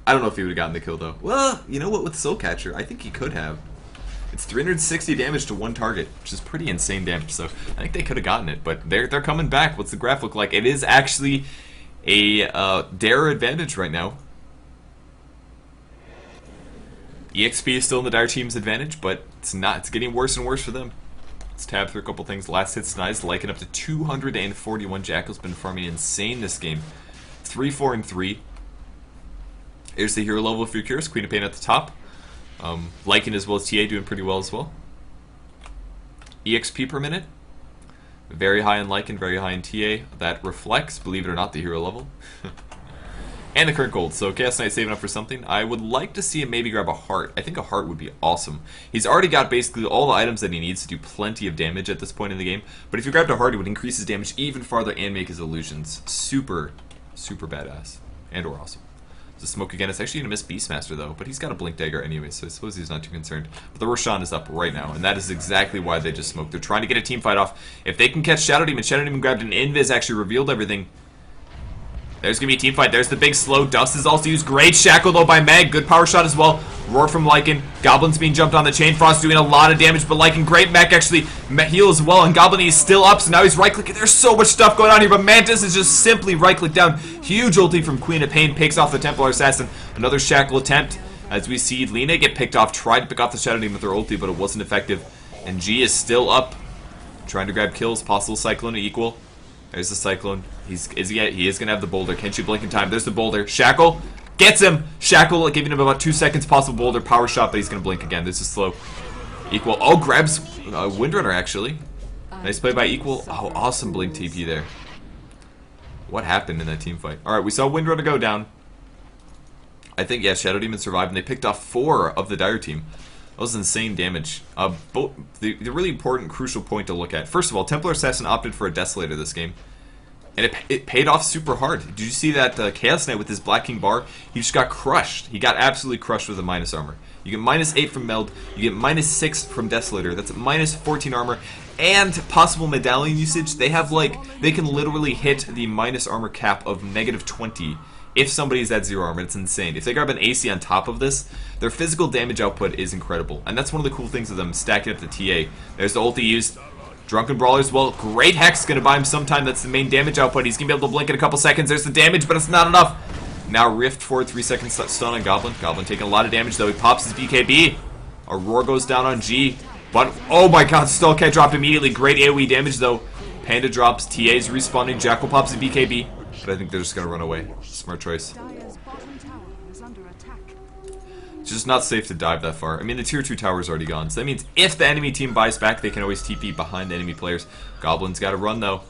I don't know if he would have gotten the kill, though. Well, you know what? With Soul Catcher, I think he could have. It's 360 damage to one target, which is pretty insane damage. So I think they could have gotten it. But they're coming back. What's the graph look like? It is actually a Dare advantage right now. EXP is still in the Dire team's advantage, but it's not. It's getting worse and worse for them. Let's tab through a couple things. Last hit Snize, Lycan up to 241. Jackal's been farming insane this game. 3, 4, and 3. Here's the hero level if you're curious. Queen of Pain at the top. Lycan as well as TA doing pretty well as well. EXP per minute. Very high in Lycan, very high in TA. That reflects, believe it or not, the hero level. And the current gold. So Chaos Knight saving up for something. I would like to see him maybe grab a heart. I think a heart would be awesome. He's already got basically all the items that he needs to do plenty of damage at this point in the game. But if you grabbed a heart, it would increase his damage even farther and make his illusions super, super badass. And or awesome. The smoke again. It's actually going to miss Beastmaster though. But he's got a blink dagger anyway, so I suppose he's not too concerned. But the Roshan is up right now. And that is exactly why they just smoked. They're trying to get a team fight off. If they can catch Shadow Demon, Shadow Demon grabbed an Invis, actually revealed everything. There's going to be a team fight. There's the big slow. Dust is also used. Great shackle, though, by Meg. Good power shot as well. Roar from Lycan. Goblin's being jumped on the Chain Frost, doing a lot of damage, but Lycan, great mech, actually heal as well, and Goblin is still up, so now he's right-clicking. There's so much stuff going on here, but Mantis is just simply right-click down. Huge ulti from Queen of Pain. Picks off the Templar Assassin. Another shackle attempt, as we see Lina get picked off. Tried to pick off the Shadow Demon with her ulti, but it wasn't effective. And G is still up, trying to grab kills. Possible Cyclone to equal. There's the Cyclone. He is going to have the Boulder. Can she blink in time? There's the Boulder. Shackle. Gets him. Shackle giving him about 2 seconds. Possible Boulder. Power shot, but he's going to blink again. This is slow. Equal. Oh, grabs Windrunner, actually. Nice play by Equal. Oh, awesome blink TP there. What happened in that team fight? Alright, we saw Windrunner go down. I think, yeah, Shadow Demon survived, and they picked off 4 of the Dire team. That was insane damage. The really important, crucial point to look at. First of all, Templar Assassin opted for a Desolator this game. And it paid off super hard. Did you see that Chaos Knight with his Black King bar? He just got crushed. He got absolutely crushed with a minus armor. You get -8 from Meld. You get -6 from Desolator. That's -14 armor. And possible medallion usage. They have they can literally hit the minus armor cap of -20 if somebody's at 0 armor. It's insane. If they grab an AC on top of this, their physical damage output is incredible. And that's one of the cool things of them stacking up the TA. There's the ulti used. Drunken Brawlers, well, great Hex going to buy him some time. That's the main damage output. He's going to be able to blink in a couple seconds. There's the damage, but it's not enough. Now Rift forward, 3 seconds stun on Goblin. Goblin taking a lot of damage, though. He pops his BKB. A roar goes down on G. But, oh my god, Skullcat dropped immediately. Great AoE damage, though. Panda drops. TA's respawning. Jackal pops the BKB. But I think they're just going to run away. Smart choice. It's just not safe to dive that far. I mean, the tier 2 tower is already gone. So that means if the enemy team buys back, they can always TP behind the enemy players. Goblin's got to run, though.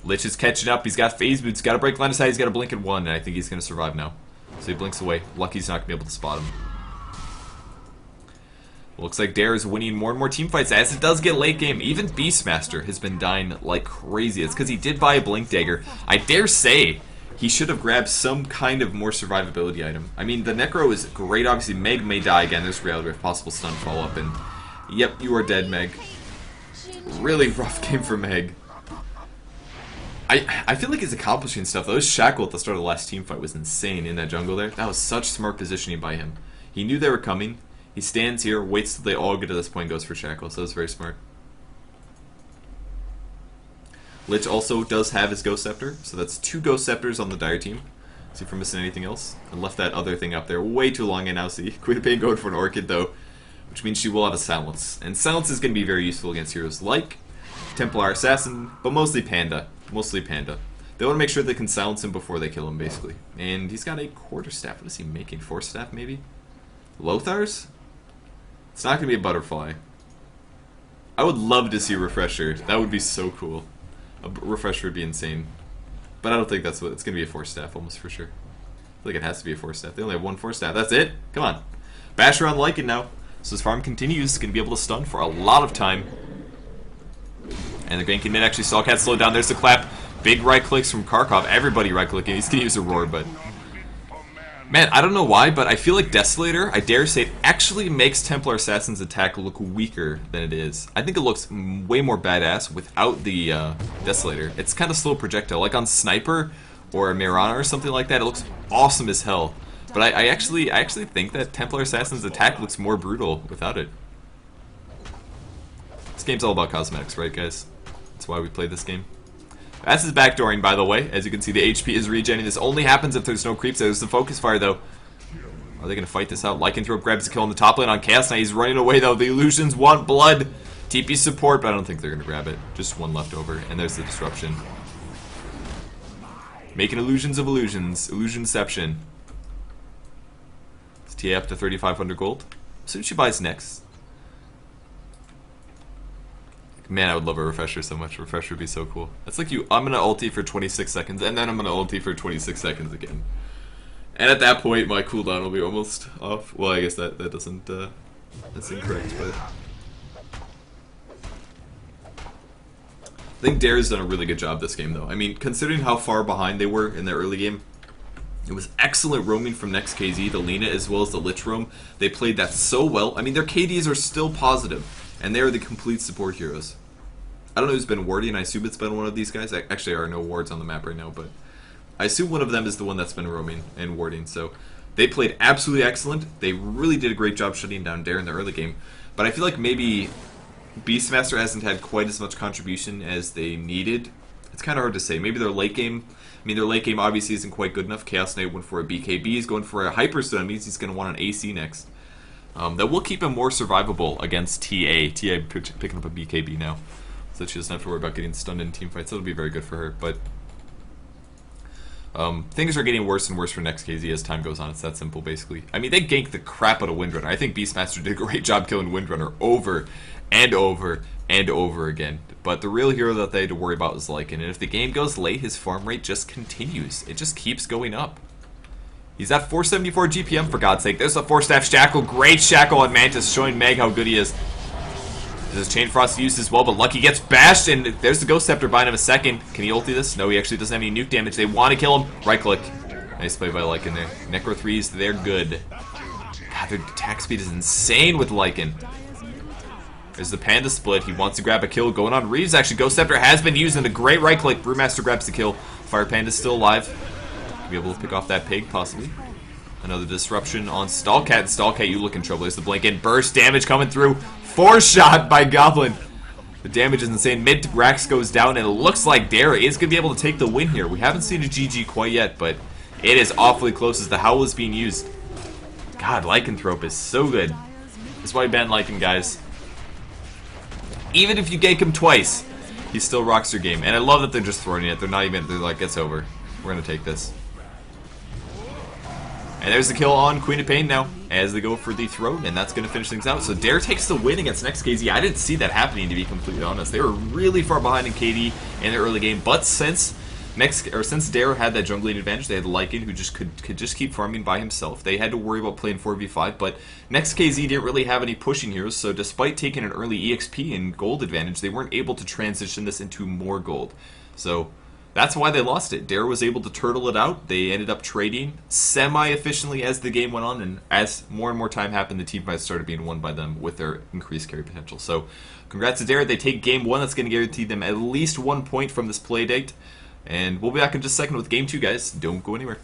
Lich is catching up. He's got phase boots. Got to break line of sight. He's got to blink in 1, and I think he's going to survive now. So he blinks away. Lucky's not going to be able to spot him. Looks like Dare is winning more and more team fights as it does get late game. Even Beastmaster has been dying like crazy. It's because he did buy a Blink Dagger. I dare say he should have grabbed some kind of more survivability item. I mean, the Necro is great. Obviously, Meg may die again. There's reality with possible stun follow-up. And, yep, you are dead, Meg. Really rough game for Meg. I feel like he's accomplishing stuff. Those Shackle at the start of the last team fight was insane in that jungle there. That was such smart positioning by him. He knew they were coming. He stands here, waits till they all get to this point, and goes for Shackle. So that was very smart. Lich also does have his Ghost Scepter, so that's 2 Ghost Scepters on the Dire team. See if we're missing anything else. I left that other thing up there way too long, and now see Queen of Pain going for an Orchid, though, which means she will have a Silence. And Silence is going to be very useful against heroes like Templar Assassin, but mostly Panda. Mostly Panda. They want to make sure they can silence him before they kill him, basically. And he's got a Quarterstaff. What is he making? 4-staff, maybe? Lothars? It's not going to be a Butterfly. I would love to see a Refresher. That would be so cool. A Refresher would be insane. But I don't think that's what... It's going to be a 4-staff, almost for sure. I feel like it has to be a 4-staff. They only have 1 4-staff. That's it? Come on. Bash around Lycan now. So this farm continues. It's going to be able to stun for a lot of time. And the ganking mid actually saw Cat slow down. There's the clap. Big right clicks from Karkov. Everybody right clicking. He's going to use a roar, but... Man, I don't know why, but I feel like Desolator, I dare say, it actually makes Templar Assassin's attack look weaker than it is. I think it looks way more badass without the Desolator. It's kind of slow projectile. Like on Sniper or Mirana or something like that, it looks awesome as hell. But I actually think that Templar Assassin's attack looks more brutal without it. This game's all about cosmetics, right, guys? That's why we play this game. That's his backdooring, by the way. As you can see, the HP is regenerating. This only happens if there's no creeps. There's the focus fire, though. Are they going to fight this out? Lycanthrope grabs the kill on the top lane on Chaos Knight. He's running away, though. The Illusions want blood. TP support, but I don't think they're going to grab it. Just 1 left over, and there's the disruption. Making illusions of illusions. Illusionception. It's TA up to 3,500 gold. So she buys next. Man, I would love a Refresher so much. Refresher would be so cool. That's like I'm gonna ulti for 26 seconds, and then I'm gonna ulti for 26 seconds again. And at that point, my cooldown will be almost off. Well, I guess that doesn't, that's incorrect, but... I think Dare's done a really good job this game, though. I mean, considering how far behind they were in their early game, it was excellent roaming from Next.kz, the Lina, as well as the Lich roam. They played that so well. I mean, their KDs are still positive. And they are the complete support heroes. I don't know who's been warding. I assume it's been one of these guys. Actually, there are no wards on the map right now, but I assume one of them is the one that's been roaming and warding. So they played absolutely excellent. They really did a great job shutting down Dare in the early game. But I feel like maybe Beastmaster hasn't had quite as much contribution as they needed. It's kind of hard to say. Maybe their late game... I mean, their late game obviously isn't quite good enough. Chaos Knight went for a BKB. He's going for a Hyperstun. That means he's going to want an AC next. That will keep him more survivable against TA. TA picking up a BKB now, so that she doesn't have to worry about getting stunned in team fights. That'll be very good for her. But things are getting worse and worse for Next.kz as time goes on. It's that simple, basically. I mean, they ganked the crap out of Windrunner. I think Beastmaster did a great job killing Windrunner over and over and over again. But the real hero that they had to worry about was Lycan. And if the game goes late, his farm rate just continues. It just keeps going up. He's at 474 GPM, for God's sake. There's a 4-staff Shackle. Great Shackle on Mantis, showing Meg how good he is. There's Chain Frost used as well, but Lucky gets bashed, and there's the Ghost Scepter buying him a second. Can he ulti this? No, he actually doesn't have any nuke damage. They want to kill him. Right click. Nice play by Lycan there. Necro 3s, they're good. God, their attack speed is insane with Lycan. There's the Panda split. He wants to grab a kill going on Reeves. Actually, Ghost Scepter has been used in a great right click. Brewmaster grabs the kill. Fire Panda's still alive. Be able to pick off that pig, possibly. Another disruption on Stallcat. Stallcat, you look in trouble. There's the blink in. Burst damage coming through. 4-shot by Goblin. The damage is insane. Mid Rax goes down, and it looks like Dara is going to be able to take the win here. We haven't seen a GG quite yet, but it is awfully close as the Howl is being used. God, Lycanthrope is so good. That's why I ban Lycan, guys. Even if you gank him twice, he still rocks your game. And I love that they're just throwing it. They're not even, they're like, it's over. We're going to take this. And there's the kill on Queen of Pain now, as they go for the throne, and that's going to finish things out. So Dare takes the win against Next.kz. I didn't see that happening, to be completely honest. They were really far behind in KD in the early game, but since Dare had that jungling advantage, they had Lycan, who just could just keep farming by himself. They had to worry about playing 4v5, but Next.kz didn't really have any pushing heroes, so despite taking an early EXP and gold advantage, they weren't able to transition this into more gold. So that's why they lost it. Dare was able to turtle it out. They ended up trading semi-efficiently as the game went on, and as more and more time happened, the team fights started being won by them with their increased carry potential. So congrats to Dare. They take game 1. That's going to guarantee them at least 1 point from this play date. And we'll be back in just a second with game 2, guys. Don't go anywhere.